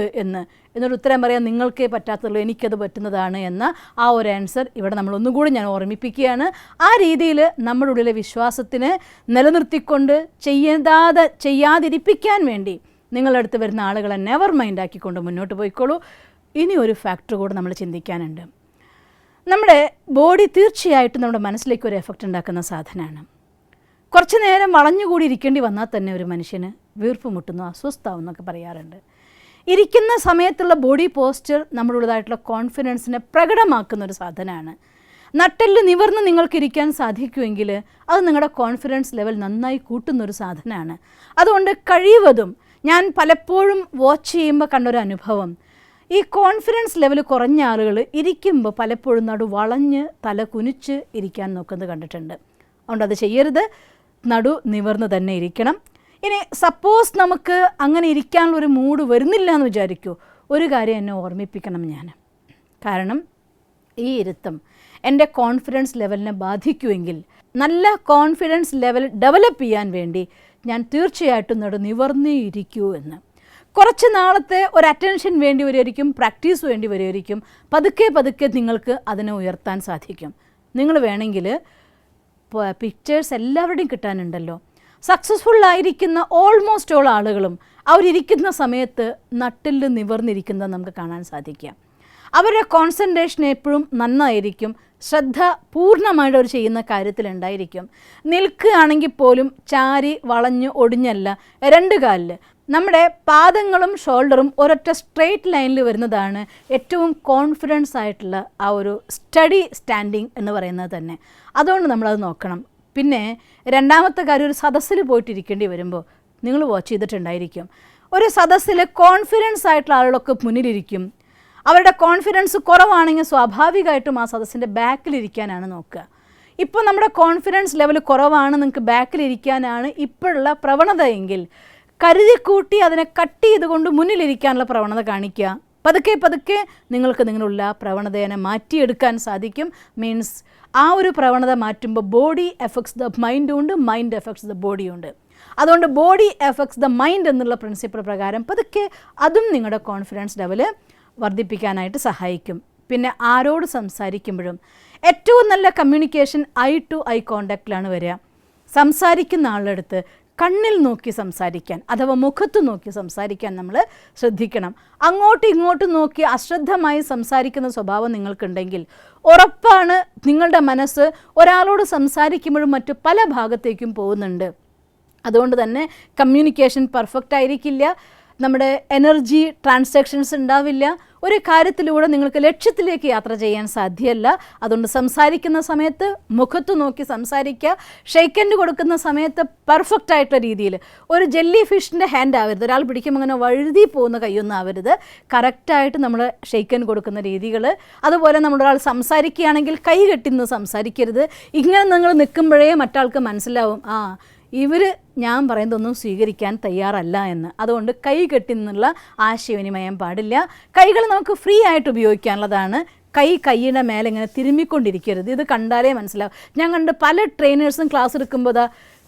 എന്നൊരു ഉത്തരം പറയാൻ നിങ്ങൾക്കേ പറ്റാത്തുള്ളൂ, എനിക്കത് പറ്റുന്നതാണ് എന്ന ആ ഒരു ആൻസർ ഇവിടെ നമ്മൾ ഒന്നുകൂടി ഞാൻ ഓർമ്മിപ്പിക്കുകയാണ്. ആ രീതിയിൽ നമ്മുടെ ഉള്ളിലെ വിശ്വാസത്തിനെ നിലനിർത്തിക്കൊണ്ട് ചെയ്യാതിരിപ്പിക്കാൻ വേണ്ടി നിങ്ങളുടെ അടുത്ത് വരുന്ന ആളുകളെ നെവർ മൈൻഡ് ആക്കിക്കൊണ്ട് മുന്നോട്ട് പോയിക്കോളൂ. ഇനി ഒരു ഫാക്ടർ കൂടെ നമ്മൾ ചിന്തിക്കാനുണ്ട്. നമ്മുടെ ബോഡി തീർച്ചയായിട്ടും നമ്മുടെ മനസ്സിലേക്ക് ഒരു എഫക്റ്റ് ഉണ്ടാക്കുന്ന സാധനമാണ്. കുറച്ച് നേരം വളഞ്ഞുകൂടി ഇരിക്കേണ്ടി വന്നാൽ തന്നെ ഒരു മനുഷ്യന് വീർപ്പ് മുട്ടുന്നു, അസ്വസ്ഥാവും എന്നൊക്കെ പറയാറുണ്ട്. ഇരിക്കുന്ന സമയത്തുള്ള ബോഡി പോസ്ചർ നമ്മളുള്ളതായിട്ടുള്ള കോൺഫിഡൻസിനെ പ്രകടമാക്കുന്ന ഒരു സാധനമാണ്. നട്ടെല്ല് നിവർന്ന് നിങ്ങൾക്ക് ഇരിക്കാൻ സാധിക്കുമെങ്കിൽ അത് നിങ്ങളുടെ കോൺഫിഡൻസ് ലെവൽ നന്നായി കൂട്ടുന്നൊരു സാധനമാണ്. അതുകൊണ്ട് കഴിവതും ഞാൻ പലപ്പോഴും വാച്ച് ചെയ്യുമ്പോൾ കണ്ടൊരു അനുഭവം, ഈ കോൺഫിഡൻസ് ലെവൽ കുറഞ്ഞ ആളുകൾ ഇരിക്കുമ്പോൾ പലപ്പോഴും നടു വളഞ്ഞ് തല കുനിച്ച് ഇരിക്കാൻ നോക്കുന്നത് കണ്ടിട്ടുണ്ട്. അതുകൊണ്ട് അത് ചെയ്യരുത്, നടു നിവർന്ന് തന്നെ ഇരിക്കണം. ഇനി സപ്പോസ് നമുക്ക് അങ്ങനെ ഇരിക്കാനുള്ളൊരു മൂഡ് വരുന്നില്ല എന്ന് വിചാരിക്കൂ, ഒരു കാര്യം എന്നെ ഓർമ്മിപ്പിക്കണം ഞാൻ. കാരണം ഈ ഇരുത്തം എൻ്റെ കോൺഫിഡൻസ് ലെവലിനെ ബാധിക്കുമെങ്കിൽ നല്ല കോൺഫിഡൻസ് ലെവൽ ഡെവലപ്പ് ചെയ്യാൻ വേണ്ടി ഞാൻ തീർച്ചയായിട്ടും നിവർന്നേ ഇരിക്കൂ എന്ന്. കുറച്ച് നാളത്തെ ഒരു അറ്റൻഷൻ വേണ്ടി വരുമായിരിക്കും, പ്രാക്ടീസ് വേണ്ടി വരുമായിരിക്കും. പതുക്കെ പതുക്കെ നിങ്ങൾക്ക് അതിനെ ഉയർത്താൻ സാധിക്കും. നിങ്ങൾ വേണമെങ്കിൽ പിക്ചേഴ്സ് എല്ലാവരുടെയും കിട്ടാനുണ്ടല്ലോ. സക്സസ്ഫുള്ളായിരിക്കുന്ന ഓൾമോസ്റ്റ് ഓൾ ആളുകളും അവരിയ്ക്കുന്ന സമയത്ത് നട്ടിൽ നിവർന്നിരിക്കുന്നത് നമുക്ക് കാണാൻ സാധിക്കുക. അവരുടെ കോൺസെൻട്രേഷൻ എപ്പോഴും നന്നായിരിക്കും, ശ്രദ്ധ പൂർണ്ണമായിട്ട് അവർ ചെയ്യുന്ന കാര്യത്തിലുണ്ടായിരിക്കും. നിൽക്കുകയാണെങ്കിൽ പോലും ചാരി വളഞ്ഞ് ഒടിഞ്ഞല്ല, രണ്ട് കാലിൽ നമ്മുടെ പാദങ്ങളും ഷോൾഡറും ഒരൊറ്റ സ്ട്രെയിറ്റ് ലൈനിൽ വരുന്നതാണ് ഏറ്റവും കോൺഫിഡൻസ് ആയിട്ടുള്ള ആ ഒരു സ്റ്റഡി സ്റ്റാൻഡിങ് എന്ന് പറയുന്നത് തന്നെ. അതുകൊണ്ട് നമ്മളത് നോക്കണം. പിന്നെ രണ്ടാമത്തെ കാര്യം, ഒരു സദസ്സിൽ പോയിട്ടിരിക്കേണ്ടി വരുമ്പോൾ നിങ്ങൾ വാച്ച് ചെയ്തിട്ടുണ്ടായിരിക്കും, ഒരു സദസ്സിൽ കോൺഫിഡൻസ് ആയിട്ടുള്ള ആളുകളൊക്കെ മുന്നിലിരിക്കും. അവരുടെ കോൺഫിഡൻസ് കുറവാണെങ്കിൽ സ്വാഭാവികമായിട്ടും ആ സദസ്സിൻ്റെ ബാക്കിലിരിക്കാനാണ് നോക്കുക. ഇപ്പോൾ നമ്മുടെ കോൺഫിഡൻസ് ലെവൽ കുറവാണ്, നിങ്ങൾക്ക് ബാക്കിലിരിക്കാനാണ് ഇപ്പോഴുള്ള പ്രവണത എങ്കിൽ കരുതിക്കൂട്ടി അതിനെ കട്ട് ചെയ്തുകൊണ്ട് മുന്നിലിരിക്കാനുള്ള പ്രവണത കാണിക്കുക. പതുക്കെ പതുക്കെ നിങ്ങൾക്ക് നിങ്ങളുള്ള പ്രവണതയെ മാറ്റിയെടുക്കാൻ സാധിക്കും. മീൻസ് ആ ഒരു പ്രവണത മാറ്റുമ്പോൾ ബോഡി എഫക്ട്സ് ദ മൈൻഡും ഉണ്ട്, മൈൻഡ് എഫക്ട്സ് ദ ബോഡിയും ഉണ്ട്. അതുകൊണ്ട് ബോഡി എഫക്ട്സ് ദ മൈൻഡ് എന്നുള്ള പ്രിൻസിപ്പിൾ പ്രകാരം പതുക്കെ അതും നിങ്ങളുടെ കോൺഫിഡൻസ് ലെവൽ വർദ്ധിപ്പിക്കാനായിട്ട് സഹായിക്കും. പിന്നെ ആരോട് സംസാരിക്കുമ്പോഴും ഏറ്റവും നല്ല കമ്മ്യൂണിക്കേഷൻ ഐ ടു ഐ കോണ്ടാക്റ്റിലാണ് വരിക. സംസാരിക്കുന്ന ആളുടെ അടുത്ത് കണ്ണിൽ നോക്കി സംസാരിക്കാൻ അഥവാ മുഖത്ത് നോക്കി സംസാരിക്കാൻ നമ്മൾ ശ്രദ്ധിക്കണം. അങ്ങോട്ടും ഇങ്ങോട്ടും നോക്കി അശ്രദ്ധമായി സംസാരിക്കുന്ന സ്വഭാവം നിങ്ങൾക്കുണ്ടെങ്കിൽ ഉറപ്പാണ് നിങ്ങളുടെ മനസ്സ് ഒരാളോട് സംസാരിക്കുമ്പോഴും മറ്റു പല ഭാഗത്തേക്കും പോകുന്നുണ്ട്. അതുകൊണ്ട് തന്നെ കമ്മ്യൂണിക്കേഷൻ പെർഫെക്റ്റ് ആയിരിക്കില്ല, നമ്മുടെ എനർജി ട്രാൻസാക്ഷൻസ് ഉണ്ടാവില്ല, ഒരു കാര്യത്തിലൂടെ നിങ്ങൾക്ക് ലക്ഷ്യത്തിലേക്ക് യാത്ര ചെയ്യാൻ സാധ്യമല്ല. അതുകൊണ്ട് സംസാരിക്കുന്ന സമയത്ത് മുഖത്ത് നോക്കി സംസാരിക്കുക. ഷെയ്ക്ക് ഹാൻഡ് കൊടുക്കുന്ന സമയത്ത് പെർഫെക്റ്റ് ആയിട്ടുള്ള രീതിയിൽ, ഒരു ജെല്ലി ഫിഷിൻ്റെ ഹാൻഡ് ആവരുത്, ഒരാൾ പിടിക്കുമ്പോൾ അങ്ങനെ വഴുതി പോകുന്ന കൈയൊന്നും ആവരുത്. കറക്റ്റായിട്ട് നമ്മൾ ഷെയ്ക്ക് ഹാൻഡ് കൊടുക്കുന്ന രീതികൾ. അതുപോലെ നമ്മളൊരാൾ സംസാരിക്കുകയാണെങ്കിൽ കൈ കെട്ടിന്ന് സംസാരിക്കരുത്. ഇങ്ങനെ നിങ്ങൾ നിൽക്കുമ്പോഴേ മറ്റാൾക്ക് മനസ്സിലാവും ഇവർ ഞാൻ പറയുന്നതൊന്നും സ്വീകരിക്കാൻ തയ്യാറല്ല എന്ന്. അതുകൊണ്ട് കൈ കെട്ടി നിന്നുള്ള ആശയവിനിമയം പാടില്ല. കൈകൾ നമുക്ക് ഫ്രീ ആയിട്ട് ഉപയോഗിക്കാനുള്ളതാണ്. കൈയുടെ മേലെ ഇങ്ങനെ തിരുമ്മിക്കൊണ്ടിരിക്കരുത്. ഇത് കണ്ടാലേ മനസ്സിലാവും. ഞാൻ കണ്ട് പല ട്രെയിനേഴ്സും ക്ലാസ് എടുക്കുമ്പോൾ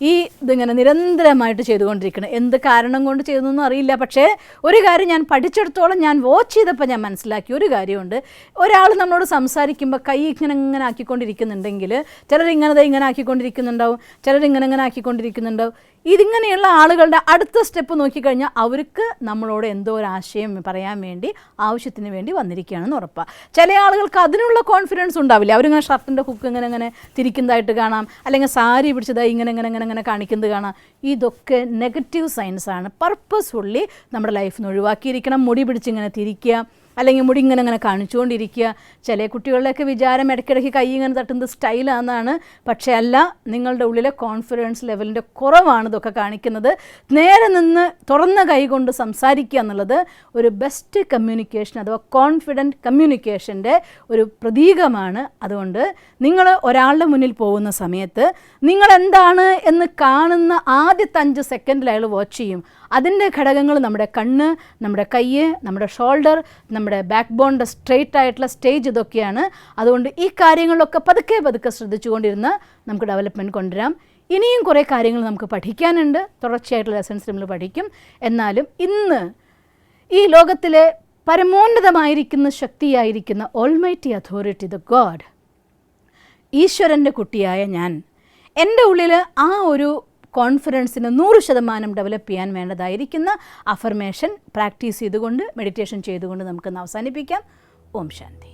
ഇതിങ്ങനെ നിരന്തരമായിട്ട് ചെയ്തുകൊണ്ടിരിക്കണം. എന്ത് കാരണം കൊണ്ട് ചെയ്തതെന്നൊന്നും അറിയില്ല. പക്ഷേ ഒരു കാര്യം ഞാൻ പഠിച്ചെടുത്തോളം, ഞാൻ വാച്ച് ചെയ്തപ്പോൾ ഞാൻ മനസ്സിലാക്കിയ ഒരു കാര്യമുണ്ട്. ഒരാൾ നമ്മളോട് സംസാരിക്കുമ്പോൾ കൈ ഇങ്ങനെ ആക്കിക്കൊണ്ടിരിക്കുന്നുണ്ടെങ്കിൽ, ചിലരിങ്ങനെ ആക്കിക്കൊണ്ടിരിക്കുന്നുണ്ടാവും, ചിലരിങ്ങനെ ആക്കിക്കൊണ്ടിരിക്കുന്നുണ്ടാവും. ഇതിങ്ങനെയുള്ള ആളുകളുടെ അടുത്ത സ്റ്റെപ്പ് നോക്കിക്കഴിഞ്ഞാൽ അവർക്ക് നമ്മളോട് എന്തോ ഒരു ആശയം പറയാൻ വേണ്ടി, ആവശ്യത്തിന് വേണ്ടി വന്നിരിക്കുകയാണെന്ന് ഉറപ്പാണ്. ചില ആളുകൾക്ക് അതിനുള്ള കോൺഫിഡൻസ് ഉണ്ടാവില്ല. അവരിങ്ങനെ ഷർട്ടിൻ്റെ ഹുക്ക് ഇങ്ങനെ തിരിക്കുന്നതായിട്ട് കാണാം, അല്ലെങ്കിൽ സാരി പിടിച്ചതായി ഇങ്ങനെ കാണിക്കുന്നത് കാണാം. ഇതൊക്കെ നെഗറ്റീവ് സൈൻസാണ്. പർപ്പസ്ഫുള്ളി നമ്മുടെ ലൈഫിൽ നിന്ന് ഒഴിവാക്കിയിരിക്കണം. മുടി പിടിച്ചിങ്ങനെ തിരിക്കുക, അല്ലെങ്കിൽ മുടി ഇങ്ങനെ കാണിച്ചുകൊണ്ടിരിക്കുക. ചില കുട്ടികളുടെയൊക്കെ വിചാരം ഇടയ്ക്കിടയ്ക്ക് കൈ ഇങ്ങനെ തട്ടുന്നത് സ്റ്റൈലാണെന്നാണ്. പക്ഷേ അല്ല, നിങ്ങളുടെ ഉള്ളിലെ കോൺഫിഡൻസ് ലെവലിൻ്റെ കുറവാണ് ഇതൊക്കെ കാണിക്കുന്നത്. നേരെ നിന്ന് തുറന്ന കൈ കൊണ്ട് സംസാരിക്കുക എന്നുള്ളത് ഒരു ബെസ്റ്റ് കമ്മ്യൂണിക്കേഷൻ അഥവാ കോൺഫിഡൻറ്റ് കമ്മ്യൂണിക്കേഷൻ്റെ ഒരു പ്രതീകമാണ്. അതുകൊണ്ട് നിങ്ങൾ ഒരാളുടെ മുന്നിൽ പോകുന്ന സമയത്ത് നിങ്ങൾ എന്താണ് എന്ന് കാണുന്ന ആദ്യത്തെ 5 സെക്കൻഡിൽ അയാൾ വാച്ച് ചെയ്യും. അതിൻ്റെ ഘടകങ്ങൾ നമ്മുടെ കണ്ണ്, നമ്മുടെ കൈ, നമ്മുടെ ഷോൾഡർ, നമ്മുടെ ബാക്ക് ബോണിൻ്റെ സ്ട്രെയിറ്റ് ആയിട്ടുള്ള സ്റ്റേജ്, ഇതൊക്കെയാണ്. അതുകൊണ്ട് ഈ കാര്യങ്ങളിലൊക്കെ പതുക്കെ ശ്രദ്ധിച്ചുകൊണ്ടിരുന്ന് നമുക്ക് ഡെവലപ്മെൻറ്റ് കൊണ്ടുവരാം. ഇനിയും കുറേ കാര്യങ്ങൾ നമുക്ക് പഠിക്കാനുണ്ട്. തുടർച്ചയായിട്ടുള്ള ലെസൺസ് നമ്മൾ പഠിക്കും. എന്നാലും ഇന്ന് ഈ ലോകത്തിലെ പരമോന്നതമായിരിക്കുന്ന ശക്തിയായിരിക്കുന്ന ഓൾമൈറ്റി അതോറിറ്റി, ദ ഗോഡ്, ഈശ്വരൻ്റെ കുട്ടിയായ ഞാൻ, എൻ്റെ ഉള്ളിൽ ആ ഒരു കോൺഫിഡൻസിന് 100% ഡെവലപ്പ് ചെയ്യാൻ വേണ്ടതായിരിക്കുന്ന അഫർമേഷൻ പ്രാക്ടീസ് ചെയ്തുകൊണ്ട്, മെഡിറ്റേഷൻ ചെയ്തുകൊണ്ട് നമുക്കൊന്ന് അവസാനിപ്പിക്കാം. ഓം ശാന്തി.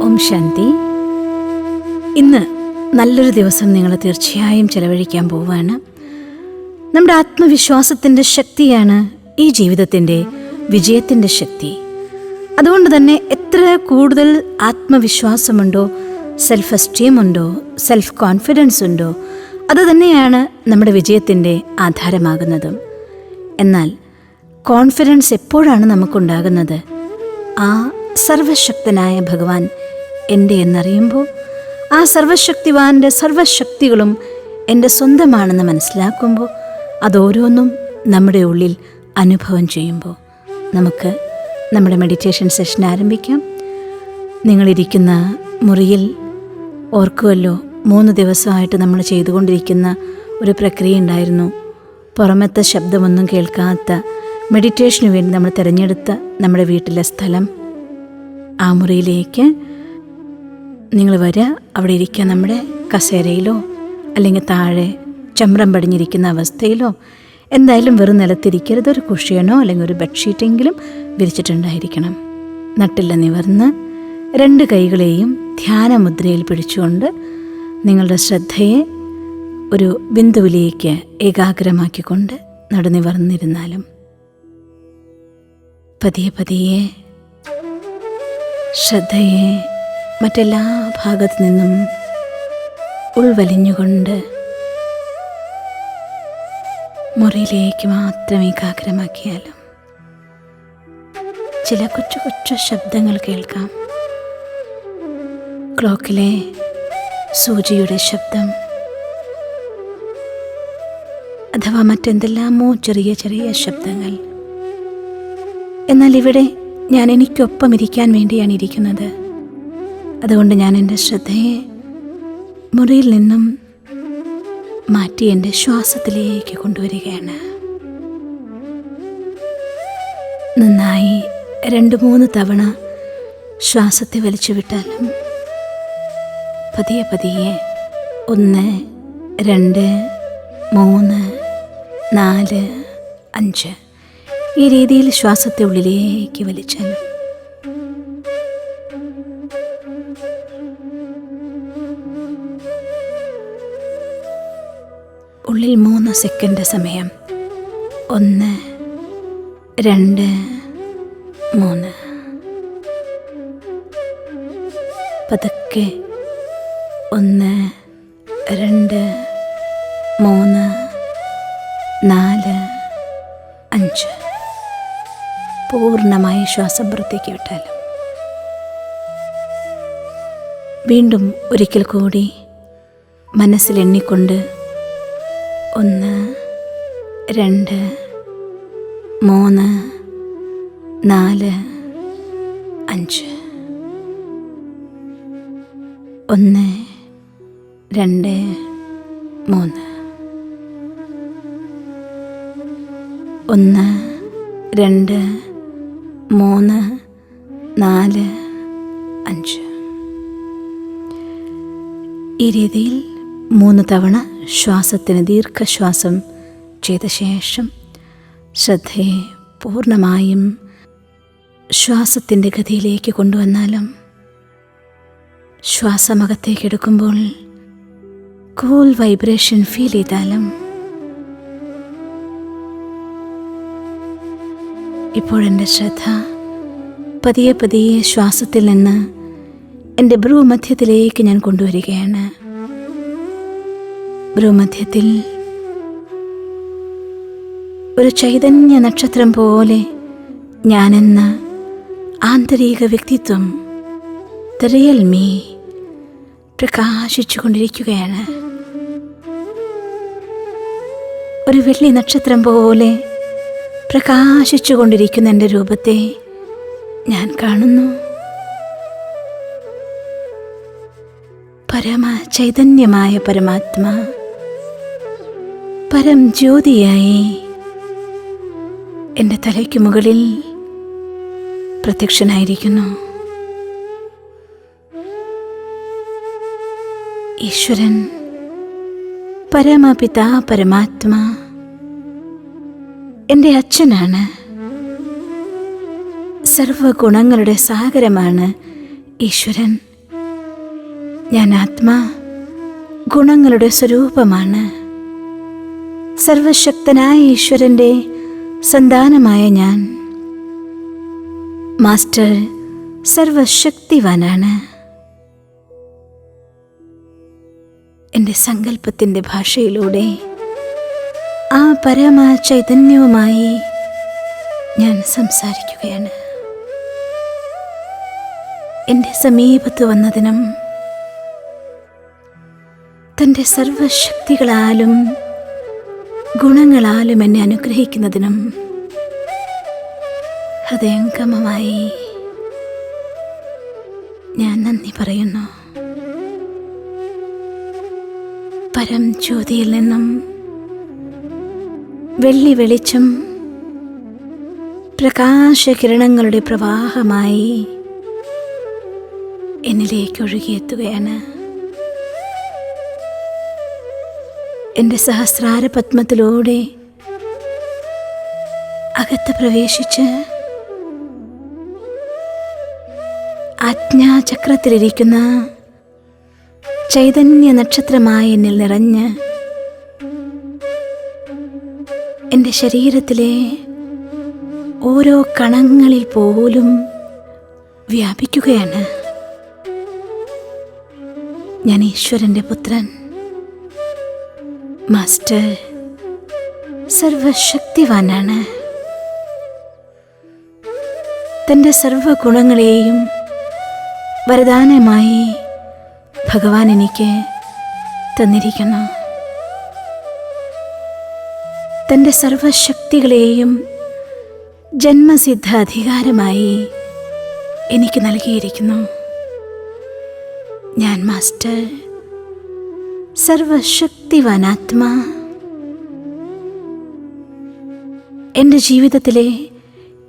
ഓം ശാന്തി. ഇന്ന് നല്ലൊരു ദിവസം നിങ്ങൾ തീർച്ചയായും ചെലവഴിക്കാൻ പോവുകയാണ്. നമ്മുടെ ആത്മവിശ്വാസത്തിൻ്റെ ശക്തിയാണ് ഈ ജീവിതത്തിൻ്റെ വിജയത്തിൻ്റെ ശക്തി. അതുകൊണ്ട് തന്നെ എത്ര കൂടുതൽ ആത്മവിശ്വാസമുണ്ടോ, സെൽഫ് എസ്റ്റീം ഉണ്ടോ, സെൽഫ് കോൺഫിഡൻസ് ഉണ്ടോ, അത് തന്നെയാണ് നമ്മുടെ വിജയത്തിൻ്റെ ആധാരമാകുന്നതും. എന്നാൽ കോൺഫിഡൻസ് എപ്പോഴാണ് നമുക്കുണ്ടാകുന്നത്? ആ സർവശക്തനായ ഭഗവാൻ എൻ്റെ എന്നറിയുമ്പോൾ, ആ സർവശക്തിവാൻ്റെ സർവശക്തികളും എൻ്റെ സ്വന്തമാണെന്ന് മനസ്സിലാക്കുമ്പോൾ, അതോരോന്നും നമ്മുടെ ഉള്ളിൽ അനുഭവം ചെയ്യുമ്പോൾ നമുക്ക് നമ്മുടെ മെഡിറ്റേഷൻ സെഷൻ ആരംഭിക്കാം. നിങ്ങളിരിക്കുന്ന മുറിയിൽ ഓർക്കുമല്ലോ, 3 ദിവസമായിട്ട് നമ്മൾ ചെയ്തുകൊണ്ടിരിക്കുന്ന ഒരു പ്രക്രിയ ഉണ്ടായിരുന്നു. പുറമത്തെ ശബ്ദമൊന്നും കേൾക്കാത്ത മെഡിറ്റേഷന് വേണ്ടി നമ്മൾ തിരഞ്ഞെടുത്ത നമ്മുടെ വീട്ടിലെ സ്ഥലം, ആ മുറിയിലേക്ക് നിങ്ങൾ വരിക. അവിടെ ഇരിക്കുക, നമ്മുടെ കസേരയിലോ അല്ലെങ്കിൽ താഴെ ചമ്രം പടിഞ്ഞിരിക്കുന്ന അവസ്ഥയിലോ, എന്തായാലും വെറും നിലത്തിരിക്കരുത്. ഒരു കുഷ്യനോ അല്ലെങ്കിൽ ഒരു ബെഡ്ഷീറ്റെങ്കിലും വിരിച്ചിട്ടുണ്ടായിരിക്കണം. നട്ടില്ല നിവർന്ന് 2 കൈകളെയും ധ്യാനമുദ്രയിൽ പിടിച്ചുകൊണ്ട് നിങ്ങളുടെ ശ്രദ്ധയെ ഒരു ബിന്ദുവിലേക്ക് ഏകാഗ്രമാക്കിക്കൊണ്ട് നടുനിവർന്നിരുന്നാലും, പതിയെ ശ്രദ്ധയെ മറ്റെല്ലാ ഭാഗത്തു നിന്നും ഉൾവലിഞ്ഞുകൊണ്ട് മുറിയിലേക്ക് മാത്രം ഏകാഗ്രമാക്കിയാലും ചില കൊച്ചു ശബ്ദങ്ങൾ കേൾക്കാം. ക്ലോക്കിലെ സൂചിയുടെ ശബ്ദം, അഥവാ മറ്റെന്തെല്ലാമോ ചെറിയ ശബ്ദങ്ങൾ. എന്നാൽ ഇവിടെ ഞാൻ എനിക്കൊപ്പം ഇരിക്കാൻ വേണ്ടിയാണ് ഇരിക്കുന്നത്. അതുകൊണ്ട് ഞാൻ എൻ്റെ ശ്രദ്ധയെ മുറിയിൽ നിന്നും മാറ്റി എൻ്റെ ശ്വാസത്തിലേക്ക് കൊണ്ടുവരികയാണ്. നന്നായി 2-3 തവണ ശ്വാസത്തെ വലിച്ചു വിട്ടാലും പതിയെ 1, 2, 3, 4, 5 ഈ രീതിയിൽ ശ്വാസത്തെ ഉള്ളിലേക്ക് വലിച്ചാലും ഉള്ളിൽ 3 സെക്കൻഡ് സമയം. 1, 2, 3. പതുക്കെ 1, 2, 3, 4, 5. പൂർണ്ണമായി ശ്വാസം പുറത്തേക്ക് വിട്ടാലും വീണ്ടും ഒരിക്കൽ കൂടി മനസ്സിൽ എണ്ണിക്കൊണ്ട് 1, 2, 3, 4, 5. 1, 2, 3. 1, 2, 3, 4, 5. ഈ രീതിയിൽ 3 തവണ ശ്വാസത്തിന് ദീർഘശ്വാസം ചെയ്ത ശേഷം ശ്രദ്ധയെ പൂർണ്ണമായും ശ്വാസത്തിൻ്റെ ഗതിയിലേക്ക് കൊണ്ടുവന്നാലും ശ്വാസമകത്തേക്ക് എടുക്കുമ്പോൾ കൂൾ വൈബ്രേഷൻ ഫീൽ ചെയ്താലും ഇപ്പോഴെൻ്റെ ശ്രദ്ധ പതിയെ പതിയെ ശ്വാസത്തിൽ നിന്ന് എൻ്റെ ഭ്രൂമധ്യത്തിലേക്ക് ഞാൻ കൊണ്ടുവരികയാണ്. ഭ്രൂമധ്യത്തിൽ ഒരു ചൈതന്യ നക്ഷത്രം പോലെ ഞാനെന്ന ആന്തരിക വ്യക്തിത്വം, ദ റിയൽ മീ, പ്രകാശിച്ചു കൊണ്ടിരിക്കുകയാണ്. ഒരു വെള്ളി നക്ഷത്രം പോലെ പ്രകാശിച്ചു കൊണ്ടിരിക്കുന്ന എൻ്റെ രൂപത്തെ ഞാൻ കാണുന്നു. പരമ ചൈതന്യമായ പരമാത്മാ, പരം ജ്യോതിയായി എൻ്റെ തലയ്ക്ക് മുകളിൽ പ്രത്യക്ഷനായിരിക്കുന്നു. ഈശ്വരൻ, പരമപിതാ പരമാത്മാ എൻ്റെ അച്ഛനാണ്. സർവഗുണങ്ങളുടെ സാഗരമാണ് ഈശ്വരൻ. ഞാൻ ആത്മാ, ഗുണങ്ങളുടെ സ്വരൂപമാണ്. സർവശക്തനായ ഈശ്വരൻ്റെ സന്താനമായ ഞാൻ. മാസ്റ്റർ സർവശക്തിവാനാണ്. എൻ്റെ സങ്കല്പത്തിൻ്റെ ഭാഷയിലൂടെ ആ പരമ ചൈതന്യവുമായി ഞാൻ സംസാരിക്കുകയാണ്. എൻ്റെ സമീപത്ത് വന്നതിനും തൻ്റെ സർവശക്തികളാലും ഗുണങ്ങളാലും എന്നെ അനുഗ്രഹിക്കുന്നതിനും ഹൃദയംഗമമായി ഞാൻ നന്ദി പറയുന്നു. പരം ജ്യോതിയിൽ നിന്നും വെള്ളി വെളിച്ചം പ്രകാശകിരണങ്ങളുടെ പ്രവാഹമായി എന്നിലേക്ക് ഒഴുകിയെത്തുകയാണ്. എൻ്റെ സഹസ്രാര പത്മത്തിലൂടെ അകത്ത് പ്രവേശിച്ച് ആജ്ഞാചക്രത്തിലിരിക്കുന്ന ചൈതന്യ നക്ഷത്രമായി എന്നിൽ നിറഞ്ഞ് എൻ്റെ ശരീരത്തിലെ ഓരോ കണങ്ങളിൽ പോലും വ്യാപിക്കുകയാണ്. ഞാൻ ഈശ്വരൻ്റെ പുത്രൻ. മാസ്റ്റർ സർവശക്തിവാനാണ്. തൻ്റെ സർവഗുണങ്ങളെയും വരദാനമായി ഭഗവാൻ എനിക്ക് തന്നിരിക്കുന്നു. തൻ്റെ സർവശക്തികളെയും ജന്മസിദ്ധ അധികാരമായി എനിക്ക് നൽകിയിരിക്കുന്നു. ഞാൻ മാസ്റ്റർ സർവശക്തിവാനാത്മാ. എൻ്റെ ജീവിതത്തിലെ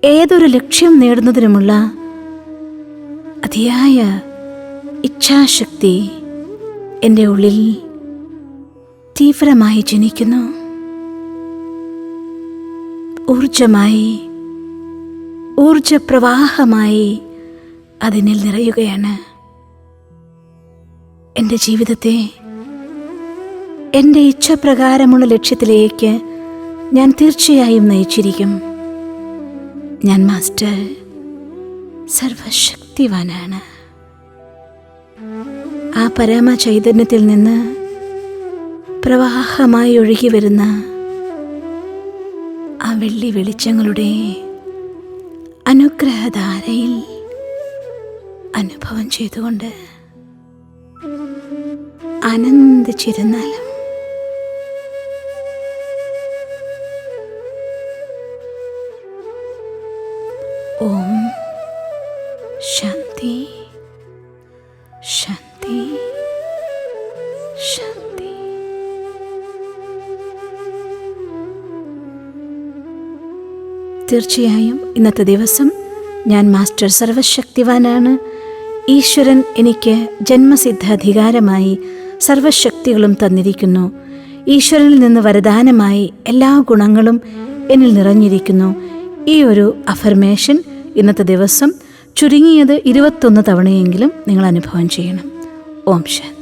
ഏതൊരു ലക്ഷ്യം നേടുന്നതിനുമുള്ള അതിയായ ഇച്ഛാശക്തി എൻ്റെ ഉള്ളിൽ തീവ്രമായി ജനിക്കുന്നു. ഊർജമായി, ഊർജപ്രവാഹമായി അതിനിൽ നിറയുകയാണ്. എൻ്റെ ജീവിതത്തെ എൻ്റെ ഇച്ഛപ്രകാരമുള്ള ലക്ഷ്യത്തിലേക്ക് ഞാൻ തീർച്ചയായും നയിച്ചിരിക്കും. ഞാൻ മാസ്റ്റർ സർവശക്തിവാനാണ്. ആ പരമ ചൈതന്യത്തിൽ നിന്ന് പ്രവാഹമായി ഒഴുകി വരുന്ന ആ വെള്ളി വെളിച്ചങ്ങളുടെ അനുഗ്രഹധാരയിൽ അനുഭവം ചെയ്തുകൊണ്ട് ആനന്ദിച്ചിരുന്നാലും ഓം ശാന്തി ശാന്തി ശാന്തി. തീർച്ചയായും ഇന്നത്തെ ദിവസം ഞാൻ മാസ്റ്റർ സർവശക്തിവാനാണ്. ഈശ്വരൻ എനിക്ക് ജന്മസിദ്ധ അധികാരമായി സർവശക്തികളും തന്നിരിക്കുന്നു. ഈശ്വരനിൽ നിന്ന് വരദാനമായി എല്ലാ ഗുണങ്ങളും എന്നിൽ നിറഞ്ഞിരിക്കുന്നു. ഈ ഒരു അഫർമേഷൻ ഇന്നത്തെ ദിവസം ചുരുങ്ങിയത് 21 തവണയെങ്കിലും നിങ്ങൾ അനുഭവം ചെയ്യണം. ഓം ശാന്തി.